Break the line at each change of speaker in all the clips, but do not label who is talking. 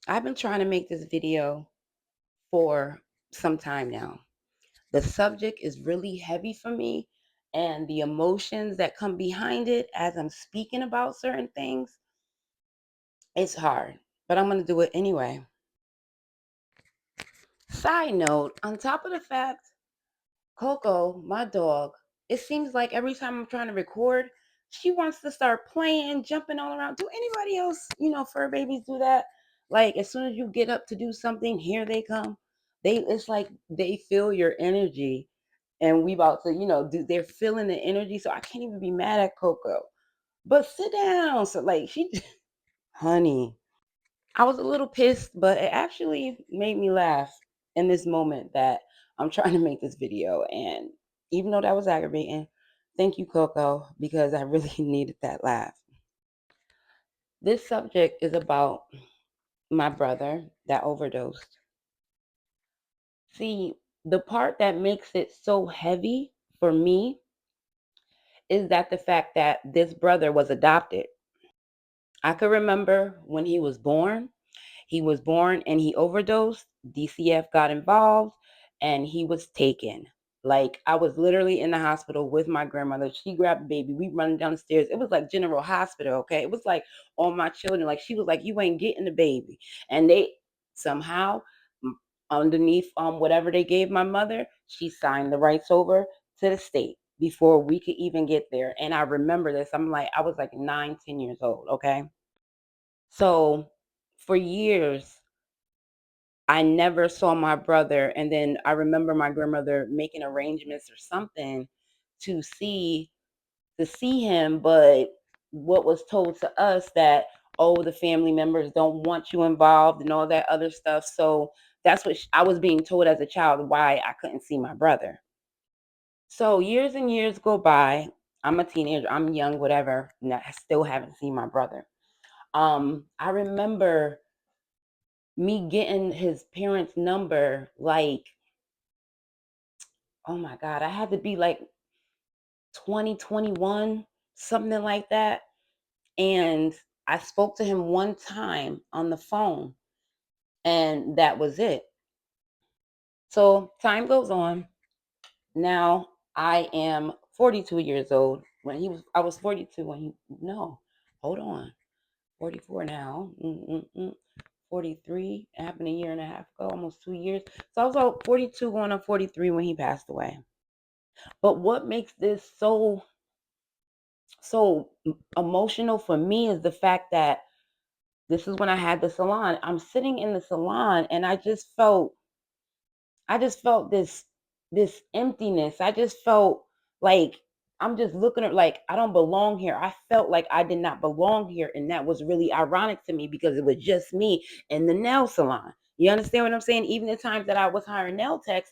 I've been trying to make this video for some time now. The subject is really heavy for me, and the emotions that come behind it as I'm speaking about certain things, it's hard, but I'm going to do it anyway. Side note, on top of the fact, Coco, my dog, it seems like every time I'm trying to record, she wants to start playing, jumping all around. Do anybody else, fur babies do that? Like as soon as you get up to do something, here they come. It's like they feel your energy, and we about to, they're feeling the energy. So I can't even be mad at Coco. But sit down. So like she, honey, I was a little pissed, but it actually made me laugh in this moment that I'm trying to make this video. And even though that was aggravating, thank you, Coco, because I really needed that laugh. This subject is about my brother that overdosed. See, the part that makes it so heavy for me is that the fact that this brother was adopted. I could remember when he was born. He was born and he overdosed. DCF got involved and he was taken. Like I was literally in the hospital with my grandmother. She grabbed the baby. We running down the stairs. It was like General Hospital, okay? It was like all my children. Like she was like, "You ain't getting the baby," and they somehow underneath whatever they gave my mother, she signed the rights over to the state before we could even get there. And I remember this. I was like 9, 10 years old, okay? So for years, I never saw my brother. And then I remember my grandmother making arrangements or something to see him, but what was told to us that, oh, the family members don't want you involved and all that other stuff. So that's what I was being told as a child, why I couldn't see my brother. So years and years go by. I'm a teenager, I'm young, whatever, and I still haven't seen my brother. I remember me getting his parents' number, like, oh my God, I had to be like 2021, something like that. And I spoke to him one time on the phone, and that was it. So time goes on. Now I am 42 years old. I was 42 when no, hold on, 44 now. 43. It happened a year and a half ago, almost 2 years. So I was about 42 going on 43 when he passed away. But what makes this so emotional for me is the fact that this is when I had the salon. I'm sitting in the salon and I just felt this emptiness. I just felt like I'm just looking at like I don't belong here. I felt like I did not belong here, and that was really ironic to me because it was just me in the nail salon. You understand what I'm saying? Even the times that I was hiring nail techs,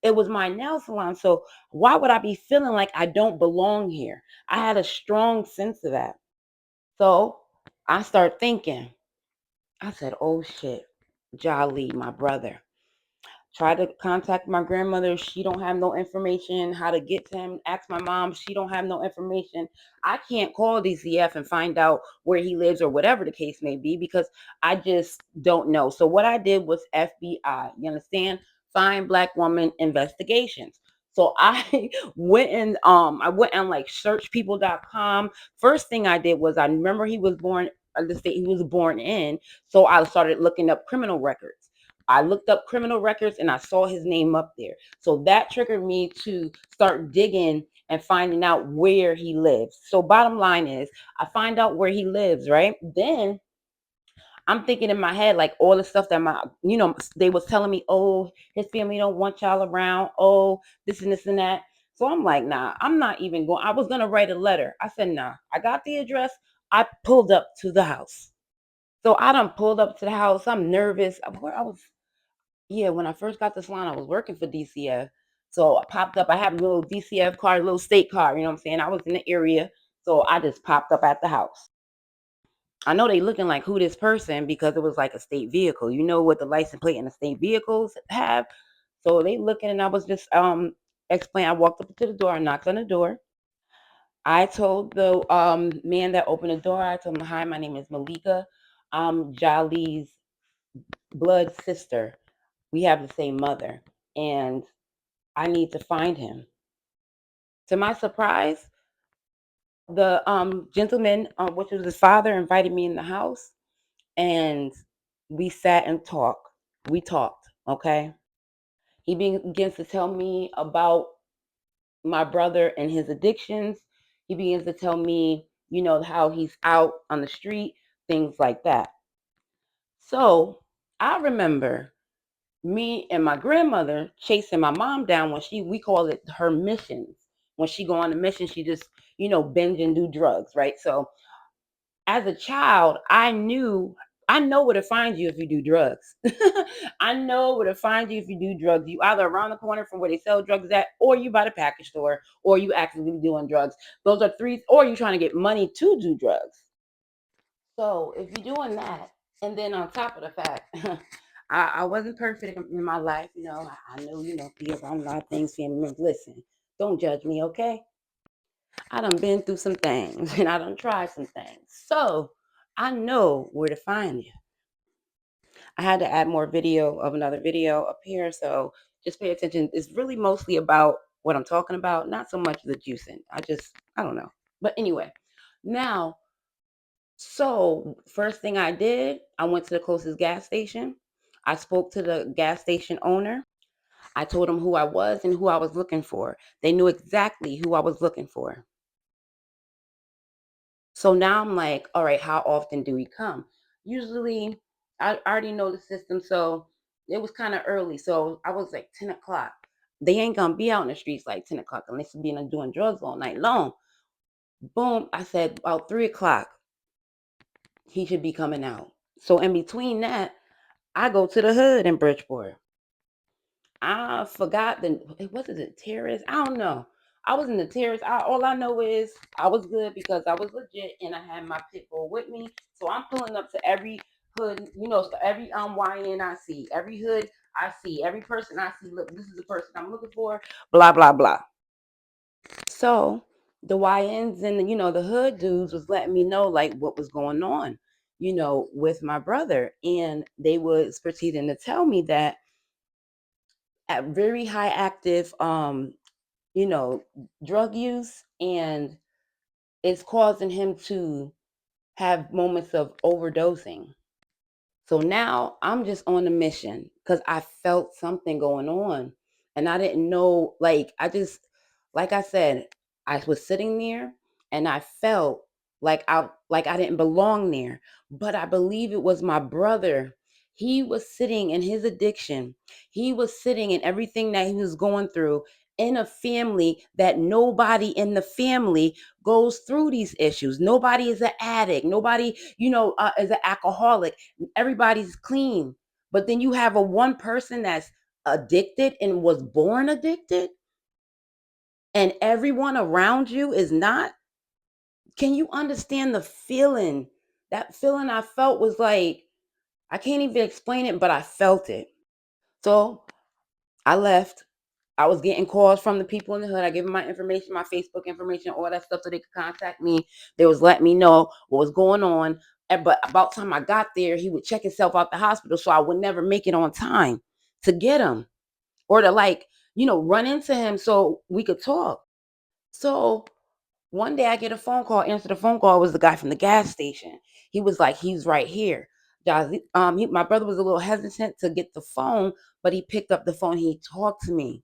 it was my nail salon. So why would I be feeling like I don't belong here? I had a strong sense of that. So I start thinking. I said, "Oh shit, Jolly, my brother." Try to contact my grandmother. She don't have no information how to get to him. Ask my mom. She don't have no information. I can't call DCF and find out where he lives or whatever the case may be because I just don't know. So what I did was FBI. You understand? Find Black Woman Investigations. So I I went on like searchpeople.com. First thing I did was I remember he was born the state he was born in. So I started looking up criminal records. I looked up criminal records and I saw his name up there. So that triggered me to start digging and finding out where he lives. So bottom line is I find out where he lives, right? Then I'm thinking in my head like all the stuff that they was telling me, oh, his family don't want y'all around. Oh, this and this and that. So I'm like, nah, I'm not even going. I was going to write a letter. I said, nah, I got the address. I pulled up to the house. So I done pulled up to the house. I'm nervous. Where I was Yeah, when I first got this line, I was working for DCF. So I popped up. I had a little DCF card, a little state card, you know what I'm saying? I was in the area. So I just popped up at the house. I know they looking like who this person because it was like a state vehicle. You know what the license plate and the state vehicles have. So they looking and I was just explaining. I walked up to the door, I knocked on the door. I told the man that opened the door, I told him, hi, my name is Malika. I'm Jolly's blood sister. We have the same mother, and I need to find him. To my surprise, the gentleman, which was his father, invited me in the house, and we sat and talked. We talked. Okay. He begins to tell me about my brother and his addictions. He begins to tell me, how he's out on the street, things like that. So I remember me and my grandmother chasing my mom down when we call it her missions. When she go on a mission, she just, binge and do drugs, right? So as a child, I know where to find you if you do drugs. I know where to find you if you do drugs. You either around the corner from where they sell drugs at, or you by the package store, or you actually doing drugs. Those are three, or you trying to get money to do drugs. So if you're doing that, and then on top of the fact, I wasn't perfect in my life, I know, be around a lot of things, family members. Listen, don't judge me, okay? I done been through some things and I done tried some things. So I know where to find you. I had to add more video of another video up here. So just pay attention. It's really mostly about what I'm talking about, not so much the juicing. I don't know. But anyway, now, so first thing I did, I went to the closest gas station. I spoke to the gas station owner. I told them who I was and who I was looking for. They knew exactly who I was looking for. So now I'm like, all right, how often do we come? Usually, I already know the system, so it was kind of early. So I was like 10 o'clock. They ain't gonna be out in the streets like 10 o'clock unless they're being doing drugs all night long. Boom, I said about 3 o'clock, he should be coming out. So in between that, I go to the hood in Bridgeport. I forgot was it the terrace? I don't know. I was in the terrace. All I know is I was good because I was legit and I had my pit bull with me. So I'm pulling up to every hood, so every YN I see, every hood I see, every person I see. Look, this is the person I'm looking for. Blah blah blah. So the YNs and the hood dudes was letting me know like what was going on, with my brother, and they was proceeding to tell me that at very high active you know drug use, and it's causing him to have moments of overdosing. So now I'm just on a mission because I felt something going on, and I didn't know. Like I said, I was sitting there and I felt like I didn't belong there. But I believe it was my brother. He was sitting in his addiction. He was sitting in everything that he was going through in a family that nobody in the family goes through these issues. Nobody is an addict. Nobody, is an alcoholic. Everybody's clean. But then you have a one person that's addicted and was born addicted, and everyone around you is not. Can you understand the feeling? That feeling I felt was like, I can't even explain it, but I felt it. So I left. I was getting calls from the people in the hood. I gave them my information, my Facebook information, all that stuff so they could contact me. They was letting me know what was going on. But about the time I got there, he would check himself out the hospital, so I would never make it on time to get him or to run into him so we could talk. So one day I get a phone call. Answer the phone call, was the guy from the gas station. He was like, he's right here. My brother was a little hesitant to get the phone, but he picked up the phone. He talked to me.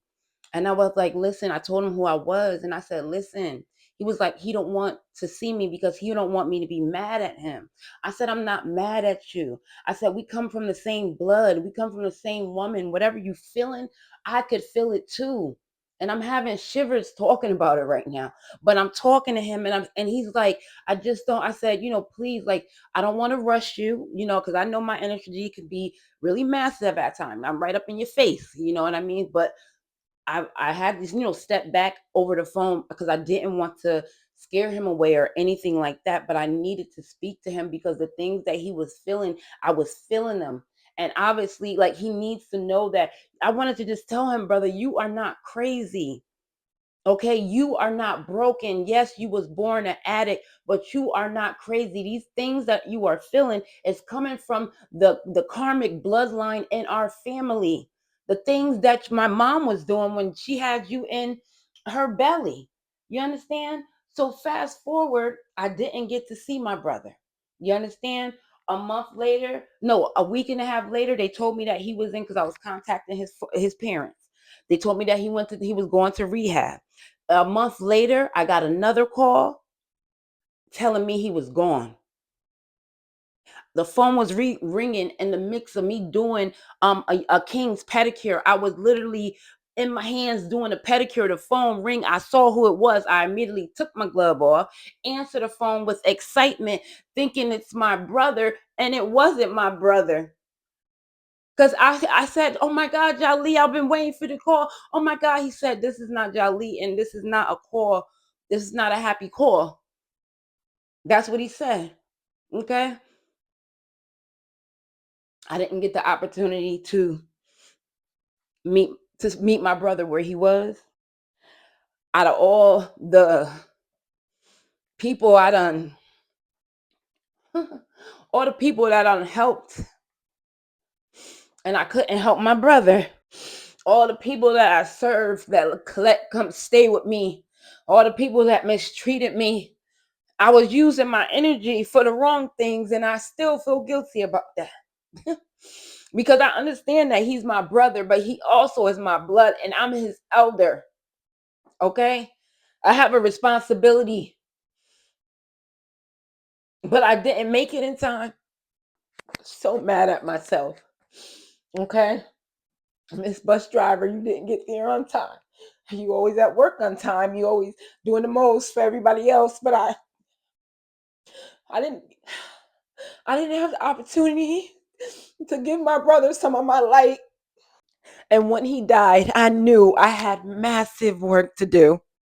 And I was like, listen, I told him who I was. And I said, listen, he was like, he don't want to see me because he don't want me to be mad at him. I said, I'm not mad at you. I said, we come from the same blood. We come from the same woman. Whatever you feeling, I could feel it too. And I'm having shivers talking about it right now. But I'm talking to him and he's like, I just don't, I said, please, like, I don't want to rush you, because I know my energy could be really massive at times. I'm right up in your face, you know what I mean? But I had this, step back over the phone because I didn't want to scare him away or anything like that. But I needed to speak to him because the things that he was feeling, I was feeling them. And obviously, like, he needs to know that. I wanted to just tell him, brother, you are not crazy. Okay, you are not broken. Yes, you was born an addict, but you are not crazy. These things that you are feeling is coming from the karmic bloodline in our family. The things that my mom was doing when she had you in her belly. You understand? So fast forward, I didn't get to see my brother. You understand? A month later, no, a week and a half later, they told me that he was in because I was contacting his parents. They told me that he was going to rehab. A month later, I got another call telling me he was gone. The phone was ringing in the mix of me doing a king's pedicure. I was literally in my hands doing a pedicure. The phone ring. I saw who it was. I immediately took my glove off, answered the phone with excitement, thinking it's my brother, and it wasn't my brother. Because I said, oh my God, Jali, I've been waiting for the call. Oh my God, he said, this is not Jali, and this is not a call. This is not a happy call. That's what he said. Okay. I didn't get the opportunity meet meet my brother where he was. Out of all the people I done, all the people that I done helped, and I couldn't help my brother. All the people that I served that collect come stay with me. All the people that mistreated me. I was using my energy for the wrong things, and I still feel guilty about that. Because I understand that he's my brother, but he also is my blood, and I'm his elder. Okay? I have a responsibility, but I didn't make it in time. So mad at myself. Okay? Miss Bus Driver, you didn't get there on time. You always at work on time. You always doing the most for everybody else, but I didn't I didn't have the opportunity to give my brother some of my light. And when he died, I knew I had massive work to do.